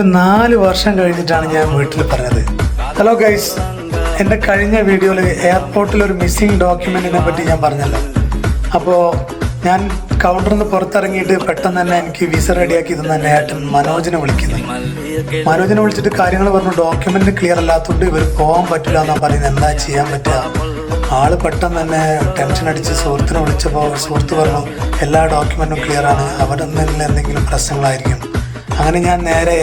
4 വർഷം കഴിഞ്ഞിട്ടാണ് ഞാൻ വീട്ടിൽ പറഞ്ഞത്. ഹലോ ഗൈസ്, എൻ്റെ കഴിഞ്ഞ വീഡിയോയിൽ എയർപോർട്ടിൽ ഒരു മിസ്സിംഗ് ഡോക്യുമെൻറ്റിനെ പറ്റി ഞാൻ പറഞ്ഞല്ലോ. അപ്പോൾ ഞാൻ കൗണ്ടറിൽ നിന്ന് പുറത്തിറങ്ങിയിട്ട് പെട്ടെന്ന് തന്നെ എനിക്ക് വിസ റെഡിയാക്കി തന്ന എൻ്റെ ഏട്ടൻ മനോജിനെ വിളിക്കുന്നു. മനോജിനെ വിളിച്ചിട്ട് കാര്യങ്ങൾ പറഞ്ഞു. ഡോക്യുമെൻ്റ് ക്ലിയർ അല്ലാത്തതുകൊണ്ട് ഇവർ പോകാൻ പറ്റില്ല എന്നാണ് പറയുന്നത്. എന്താ ചെയ്യാൻ പറ്റുക? ആള് പെട്ടെന്ന് തന്നെ ടെൻഷൻ അടിച്ച് സുഹൃത്തിനെ വിളിച്ചപ്പോൾ സുഹൃത്ത് പറഞ്ഞു എല്ലാ ഡോക്യുമെൻറ്റും ക്ലിയറാണ്, അവിടെ നിന്ന് എന്തെങ്കിലും പ്രശ്നങ്ങളായിരിക്കും. അങ്ങനെ ഞാൻ നേരെ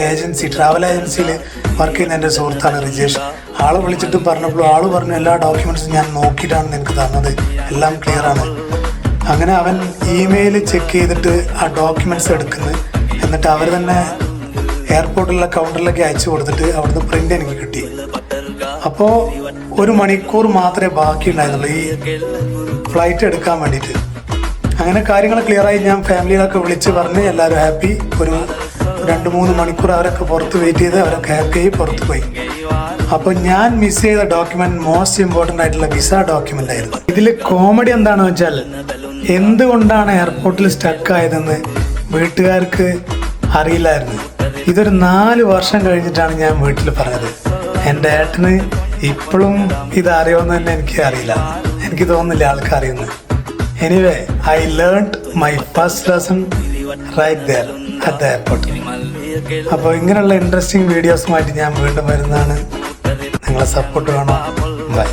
ട്രാവൽ ഏജൻസിയിൽ വർക്ക് ചെയ്യുന്ന എൻ്റെ സുഹൃത്താണ് റിജേഷ്. ആളെ വിളിച്ചിട്ട് പറഞ്ഞപ്പോൾ ആള് പറഞ്ഞു എല്ലാ ഡോക്യുമെൻറ്റ്സും ഞാൻ നോക്കിയിട്ടാണ് നിനക്ക് തന്നത്, എല്ലാം ക്ലിയറാണ്. അങ്ങനെ അവൻ ഇമെയിൽ ചെക്ക് ചെയ്തിട്ട് ആ ഡോക്യുമെൻറ്റ്സ് എടുക്കുന്നു. എന്നിട്ട് അവർ തന്നെ എയർപോർട്ടിലുള്ള കൗണ്ടറിലേക്ക് അയച്ചു കൊടുത്തിട്ട് അവിടുന്ന് പ്രിൻ്റ് എനിക്ക് കിട്ടി. അപ്പോൾ 1 മണിക്കൂർ മാത്രമേ ബാക്കി ഉണ്ടായിരുന്നുള്ളൂ ഈ ഫ്ലൈറ്റ് എടുക്കാൻ വേണ്ടിയിട്ട്. അങ്ങനെ കാര്യങ്ങൾ ക്ലിയറായി. ഞാൻ ഫാമിലിയിലൊക്കെ വിളിച്ച് പറഞ്ഞ് എല്ലാവരും ഹാപ്പി. ഒരു 2-3 മണിക്കൂർ അവരൊക്കെ പുറത്ത് വെയിറ്റ് ചെയ്ത് അവരൊക്കെ ഹാപ്പിയായി പുറത്ത് പോയി. അപ്പോൾ ഞാൻ മിസ് ചെയ്ത ഡോക്യുമെൻറ്റ് മോസ്റ്റ് ഇമ്പോർട്ടൻ്റ് ആയിട്ടുള്ള വിസ ഡോക്യുമെൻ്റ് ആയിരുന്നു. ഇതിൽ കോമഡി എന്താണെന്ന് വെച്ചാൽ എന്തുകൊണ്ടാണ് എയർപോർട്ടിൽ സ്റ്റക്ക് ആയതെന്ന് വീട്ടുകാർക്ക് അറിയില്ലായിരുന്നു. ഇതൊരു 4 വർഷം കഴിഞ്ഞിട്ടാണ് ഞാൻ വീട്ടിൽ പറഞ്ഞത്. എൻ്റെ ഏട്ടന് ഇപ്പോഴും ഇതറിയുമെന്ന് തന്നെ എനിക്ക് അറിയില്ല. എനിക്ക് തോന്നുന്നില്ല ആൾക്ക് അറിയുന്നത്. Anyway, I learned my first lesson right there at the airport. അപ്പോൾ ഇങ്ങനെയുള്ള ഇൻട്രസ്റ്റിംഗ് വീഡിയോസുമായിട്ട് ഞാൻ വീണ്ടും വരുന്നതാണ്. നിങ്ങളെ സപ്പോർട്ട് വേണം. ബൈ.